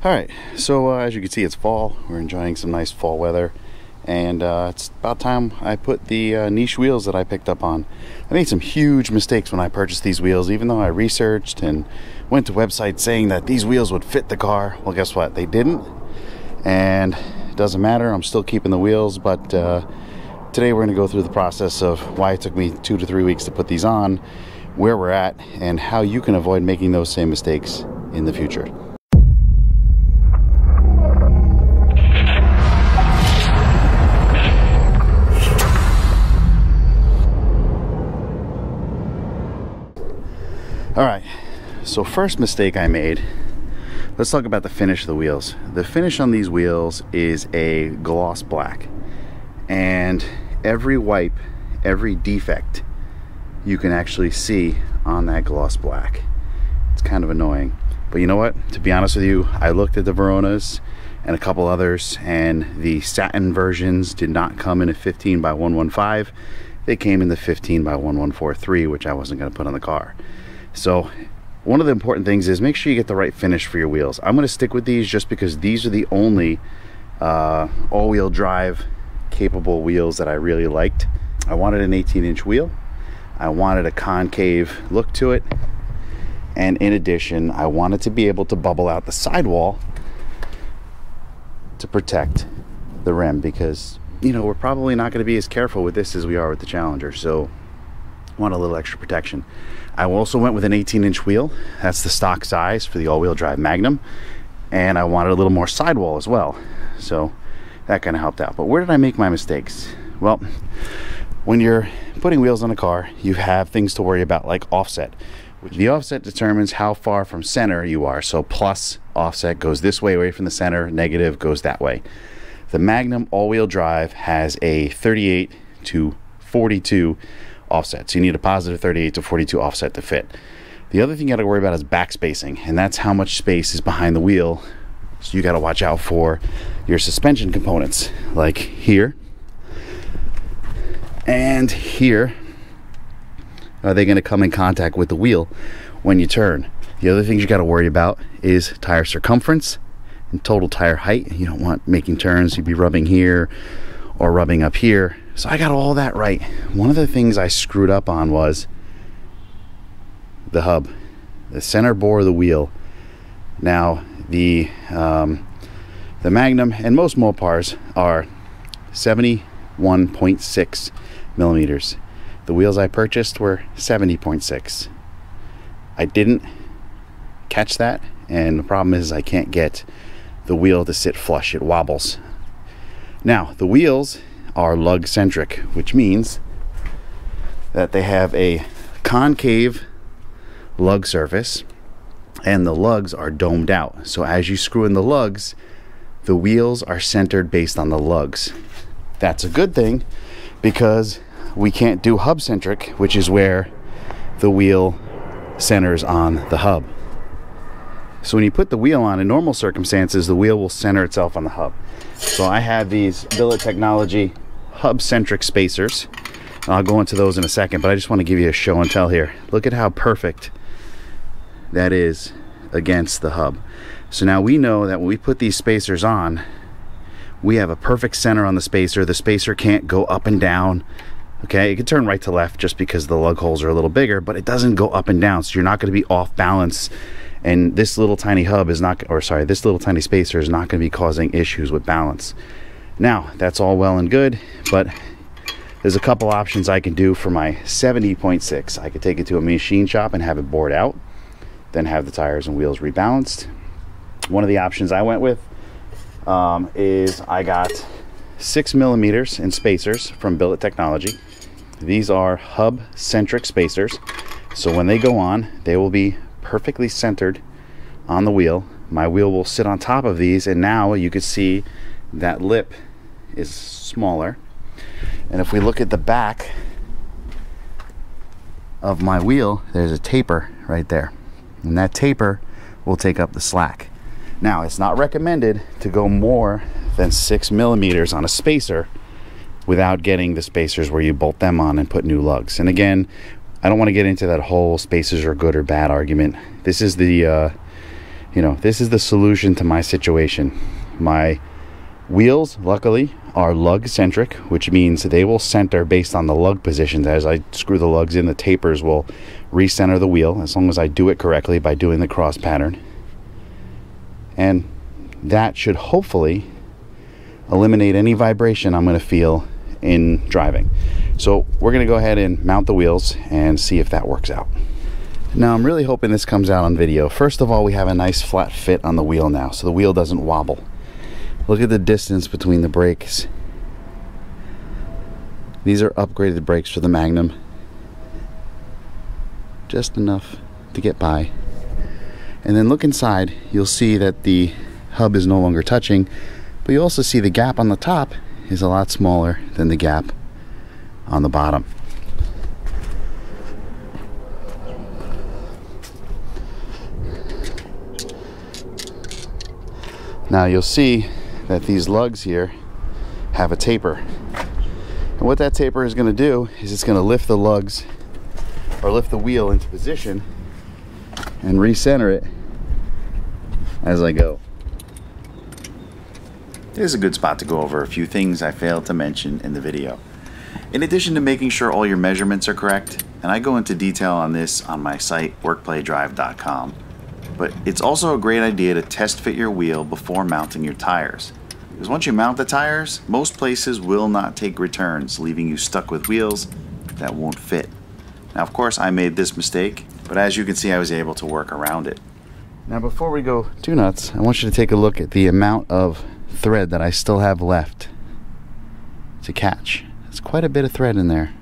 Alright, so as you can see, it's fall. We're enjoying some nice fall weather, and it's about time I put the niche wheels that I picked up on. I made some huge mistakes when I purchased these wheels, even though I researched and went to websites saying that these wheels would fit the car. Well, guess what? They didn't, and it doesn't matter. I'm still keeping the wheels, but today we're going to go through the process of why it took me 2 to 3 weeks to put these on, where we're at, and how you can avoid making those same mistakes in the future. Alright, so first mistake I made, let's talk about the finish of the wheels. The finish on these wheels is a gloss black, and every wipe, every defect you can actually see on that gloss black. It's kind of annoying, but you know what, to be honest with you, I looked at the Veronas and a couple others, and the satin versions did not come in a 15 by 115. They came in the 15 by 1143, which I wasn't going to put on the car. So one of the important things is make sure you get the right finish for your wheels. I'm going to stick with these just because these are the only all-wheel drive capable wheels that I really liked. I wanted an 18-inch wheel. I wanted a concave look to it. And in addition, I wanted to be able to bubble out the sidewall to protect the rim, because, you know, we're probably not going to be as careful with this as we are with the Challenger. So I want a little extra protection. I also went with an 18-inch wheel. That's the stock size for the all-wheel drive Magnum, and I wanted a little more sidewall as well, so that kind of helped out. But where did I make my mistakes? Well, when you're putting wheels on a car, you have things to worry about, like offset. The offset determines how far from center you are. So plus offset goes this way away from the center, negative goes that way. The Magnum all-wheel drive has a 38 to 42 offset, so you need a positive 38 to 42 offset to fit. The other thing you got to worry about is back spacing, and that's how much space is behind the wheel. So you got to watch out for your suspension components, like here and here. Are they going to come in contact with the wheel when you turn? The other things you got to worry about is tire circumference and total tire height. You don't want making turns, you'd be rubbing here or rubbing up here. So I got all that right. One of the things I screwed up on was the hub, the center bore of the wheel. Now the Magnum and most Mopars are 71.6 millimeters. The wheels I purchased were 70.6. I didn't catch that, and the problem is I can't get the wheel to sit flush. It wobbles. Now the wheels are Lug Centric, which means that they have a concave lug surface, and the lugs are domed out. So as you screw in the lugs, the wheels are centered based on the lugs. That's a good thing, because we can't do hub centric, which is where the wheel centers on the hub. So when you put the wheel on, in normal circumstances, the wheel will center itself on the hub. So I have these Billet Technology Hub Centric Spacers, and I'll go into those in a second, but I just want to give you a show and tell here. Look at how perfect that is against the hub. So now we know that when we put these spacers on, we have a perfect center on the spacer. The spacer can't go up and down. Okay, it can turn right to left just because the lug holes are a little bigger, but it doesn't go up and down, so you're not going to be off balance. And this little tiny hub is not, or sorry, this little tiny spacer is not going to be causing issues with balance. Now, that's all well and good, but there's a couple options I can do for my 70.6. I could take it to a machine shop and have it bored out, then have the tires and wheels rebalanced. One of the options I went with is I got 6 millimeters in spacers from Billet Technology. These are Hub Centric spacers, so when they go on, they will be perfectly centered on the wheel. My wheel will sit on top of these, and now you can see that lip is smaller. And if we look at the back of my wheel, there's a taper right there, and that taper will take up the slack. Now, it's not recommended to go more than 6 millimeters on a spacer without getting the spacers where you bolt them on and put new lugs. And again, I don't want to get into that whole spacers are good or bad argument. This is the you know, this is the solution to my situation. My wheels, luckily, are Lug Centric, which means they will center based on the lug positions. As I screw the lugs in, the tapers will recenter the wheel, as long as I do it correctly by doing the cross pattern. And that should hopefully eliminate any vibration I'm going to feel in driving. So we're going to go ahead and mount the wheels and see if that works out. Now I'm really hoping this comes out on video. First of all, we have a nice flat fit on the wheel now, so the wheel doesn't wobble. Look at the distance between the brakes. These are upgraded brakes for the Magnum. Just enough to get by. And then look inside, you'll see that the hub is no longer touching, but you also see the gap on the top is a lot smaller than the gap on the bottom. Now you'll see that these lugs here have a taper. And what that taper is going to do is it's going to lift the lugs, or lift the wheel into position and recenter it as I go. Here's a good spot to go over a few things I failed to mention in the video. In addition to making sure all your measurements are correct, and I go into detail on this on my site, workplaydrive.com, but it's also a great idea to test fit your wheel before mounting your tires. Because once you mount the tires, most places will not take returns, leaving you stuck with wheels that won't fit. Now, of course, I made this mistake, but as you can see, I was able to work around it. Now, before we go too nuts, I want you to take a look at the amount of thread that I still have left to catch. There's quite a bit of thread in there.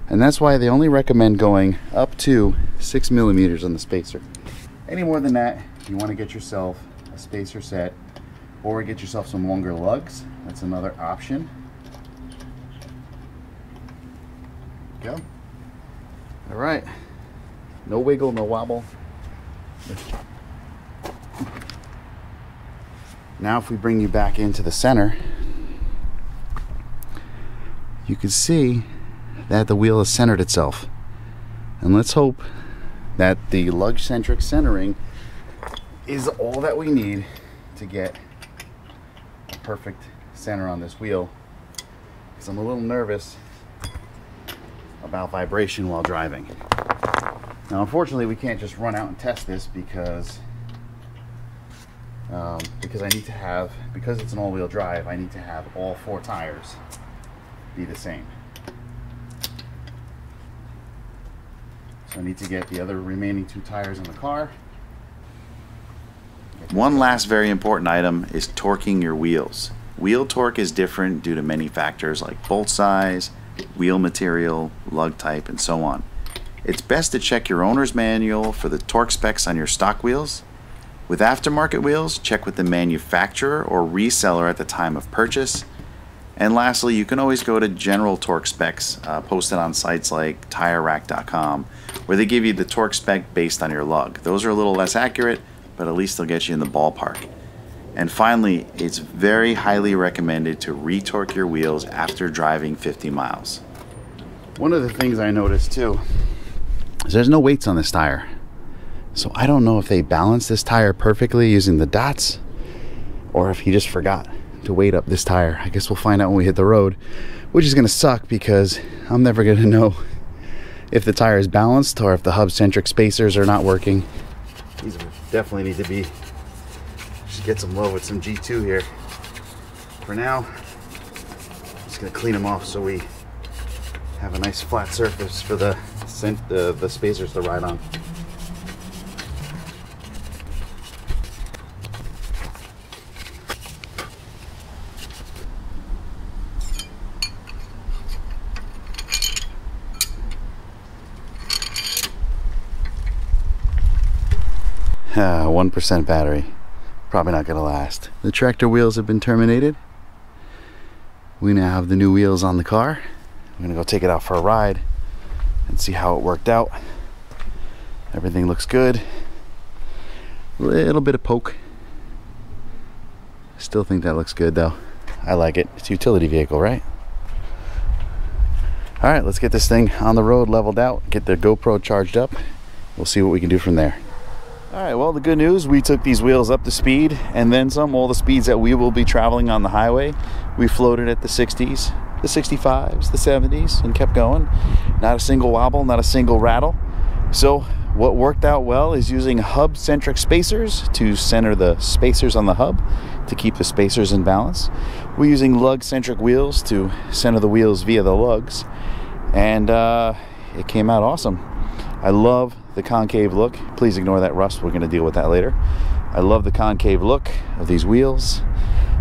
And that's why they only recommend going up to 6 millimeters on the spacer. Any more than that, you want to get yourself a spacer set, or get yourself some longer lugs. That's another option. Go. All right. No wiggle, no wobble. Now if we bring you back into the center, you can see that the wheel has centered itself. And let's hope that the Lug Centric centering is all that we need to get a perfect center on this wheel, because I'm a little nervous about vibration while driving. Now unfortunately we can't just run out and test this because I need to have, because it's an all-wheel drive, I need to have all 4 tires be the same. So I need to get the other remaining 2 tires in the car. One last very important item is torquing your wheels. Wheel torque is different due to many factors like bolt size, wheel material, lug type, and so on. It's best to check your owner's manual for the torque specs on your stock wheels. With aftermarket wheels, check with the manufacturer or reseller at the time of purchase. And lastly, you can always go to general torque specs posted on sites like TireRack.com, where they give you the torque spec based on your lug. Those are a little less accurate, but at least they'll get you in the ballpark. And finally, it's very highly recommended to re-torque your wheels after driving 50 miles. One of the things I noticed too is there's no weights on this tire. So I don't know if they balanced this tire perfectly using the dots, or if he just forgot to weight up this tire. I guess we'll find out when we hit the road, which is going to suck because I'm never going to know if the tire is balanced or if the Hub Centric spacers are not working. These definitely need to be, just get some low with some G2 here. For now, I'm just going to clean them off so we have a nice flat surface for the spacers to ride on. Ah, 1% battery. Probably not going to last. The tractor wheels have been terminated. We now have the new wheels on the car. I'm going to go take it out for a ride and see how it worked out. Everything looks good. A little bit of poke. Still think that looks good though. I like it. It's a utility vehicle, right? Alright, let's get this thing on the road, leveled out, get the GoPro charged up. We'll see what we can do from there. Alright, well, the good news, we took these wheels up to speed and then some. All the speeds that we will be traveling on the highway, we floated at the 60s, the 65s, the 70s, and kept going. Not a single wobble, not a single rattle. So what worked out well is using Hub Centric Spacers to center the spacers on the hub to keep the spacers in balance. We're using Lug Centric wheels to center the wheels via the lugs, and it came out awesome. I love the concave look. Please ignore that rust, we're going to deal with that later. I love the concave look of these wheels.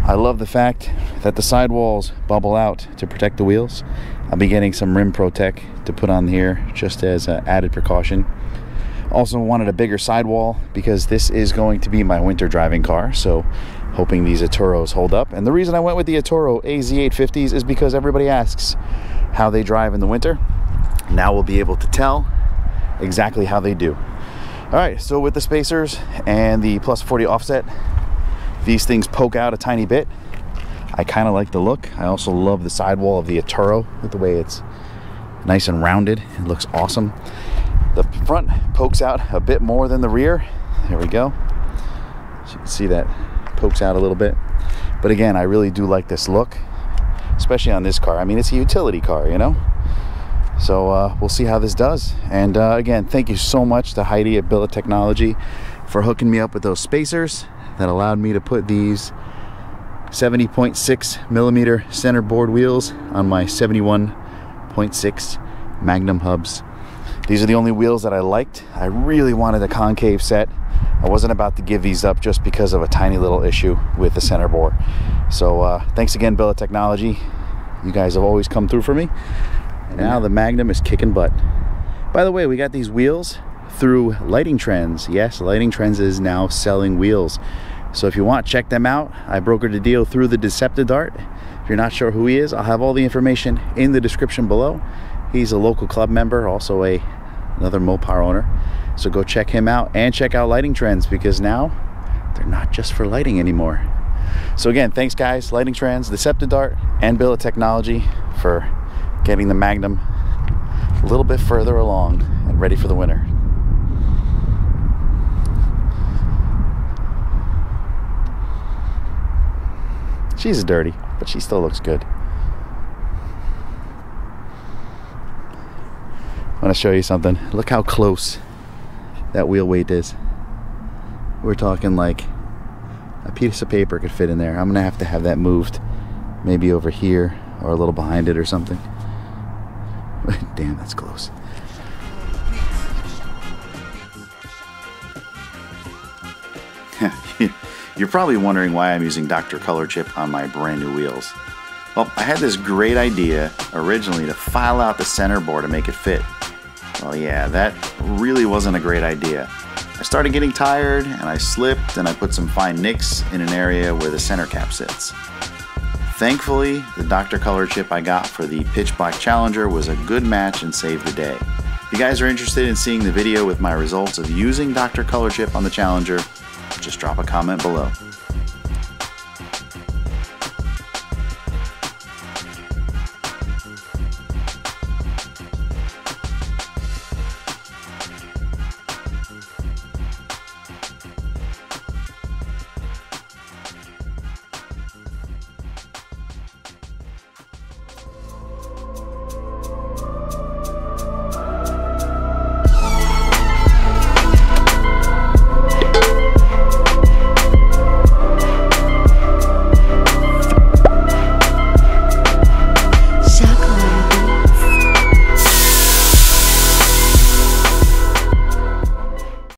I love the fact that the sidewalls bubble out to protect the wheels. I'll be getting some rim protect to put on here just as an added precaution. Also wanted a bigger sidewall because this is going to be my winter driving car, so hoping these Aturos hold up. And the reason I went with the Aturo AZ850s is because everybody asks how they drive in the winter. Now we'll be able to tell exactly how they do. All right, so with the spacers and the plus 40 offset, these things poke out a tiny bit. I kind of like the look. I also love the sidewall of the Aturo with the way it's nice and rounded. It looks awesome. The front pokes out a bit more than the rear. There we go. So you can see that pokes out a little bit. But again, I really do like this look, especially on this car. I mean, it's a utility car, you know? So we'll see how this does. And again, thank you so much to Heidi at Billet Technology for hooking me up with those spacers that allowed me to put these 70.6 millimeter center board wheels on my 71.6 Magnum hubs. These are the only wheels that I liked. I really wanted a concave set. I wasn't about to give these up just because of a tiny little issue with the center bore. So thanks again, Billet Technology. You guys have always come through for me. And now the Magnum is kicking butt. By the way, we got these wheels through Lighting Trends. Yes, Lighting Trends is now selling wheels. So if you want, check them out. I brokered a deal through the Deceptidart. If you're not sure who he is, I'll have all the information in the description below. He's a local club member, also another Mopar owner. So go check him out and check out Lighting Trends, because now they're not just for lighting anymore. So again, thanks guys, Lighting Trends, Deceptidart, and Billet Technology for getting the Magnum a little bit further along and ready for the winter. She's dirty, but she still looks good. I want to show you something. Look how close that wheel weight is. We're talking like a piece of paper could fit in there. I'm gonna have to have that moved maybe over here or a little behind it or something. Damn, that's close. You're probably wondering why I'm using Dr. Color Chip on my brand new wheels. Well, I had this great idea originally to file out the center board to make it fit. Well, yeah, that really wasn't a great idea. I started getting tired and I slipped and I put some fine nicks in an area where the center cap sits. Thankfully, the Dr. Color Chip I got for the Pitch Black Challenger was a good match and saved the day. If you guys are interested in seeing the video with my results of using Dr. Color Chip on the Challenger, just drop a comment below.